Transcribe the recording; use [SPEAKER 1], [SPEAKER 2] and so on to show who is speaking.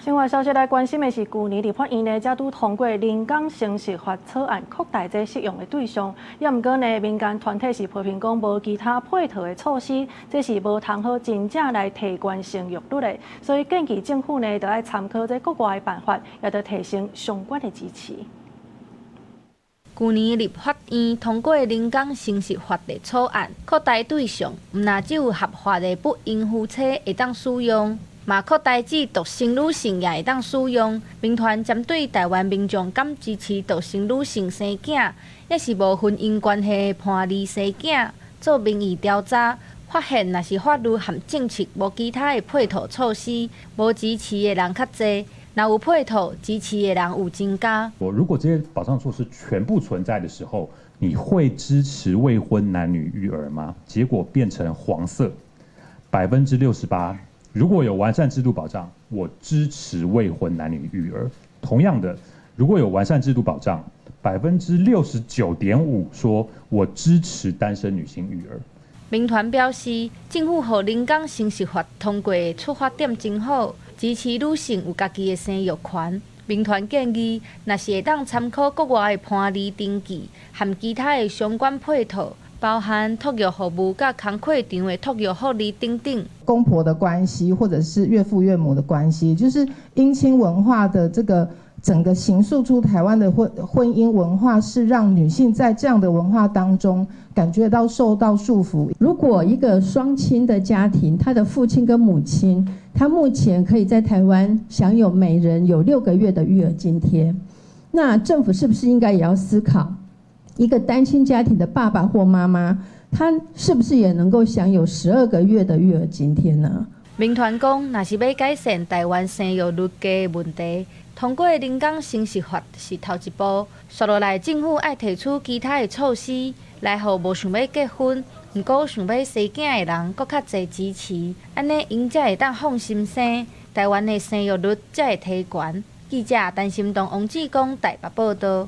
[SPEAKER 1] 另外消息来关心的是，去年立法院呢，才拄通过临港城市法草案，扩大这适用的对象。也毋过呢，民间团体是批评讲无其他配套的措施，这是无通好真正来提悬生育率的。所以建议政府呢，就要参考这国外的办法，也得提升相关的支持。
[SPEAKER 2] 去年立法院通过临港城市法的草案，扩大对象，毋但只有合法的不孕夫妻会当使用。嘛扩大至独生女性也会当使用。民团针对台湾民众敢支持独生女性生囝，也是无婚姻关系判离生囝，做民意调查，发现若是法律含政策无其他的配套措施，无支持的人较侪。若有配套，支持的人有增加。
[SPEAKER 3] 如果这些保障措施全部存在的时候，你会支持未婚男女育儿吗？结果变成黄色，68%。如果有完善制度保障，我支持未婚男女育儿。同样的，如果有完善制度保障，69.5%说我支持单身女性育儿。
[SPEAKER 2] 民团表示，政府予临港城市法通过的出发点真好，支持女性有家己的生育权。民团建议，若是会当参考国外的判离登记和其他的相关配套。包含托育服务、甲工课场的托育福利等等。
[SPEAKER 4] 公婆的关系，或者是岳父岳母的关系，就是姻亲文化的这个整个形塑出台湾的婚姻文化，是让女性在这样的文化当中感觉到受到束缚。
[SPEAKER 5] 如果一个双亲的家庭，他的父亲跟母亲，他目前可以在台湾享有每人有6个月的育儿津贴，那政府是不是应该也要思考？一个单亲家庭的爸爸或妈妈，他是不是也能够享有12个月的育儿津贴呢？
[SPEAKER 2] 民团讲，若是要改善台湾生育率低的问题，通过临港城市法是头一步。接落来，政府爱提出其他的措施，来互无想要结婚、毋过想要生囝的人，搁较侪支持，安尼因才会当放心生，台湾的生育率才会提悬。记者陈心东、王志光台北报道。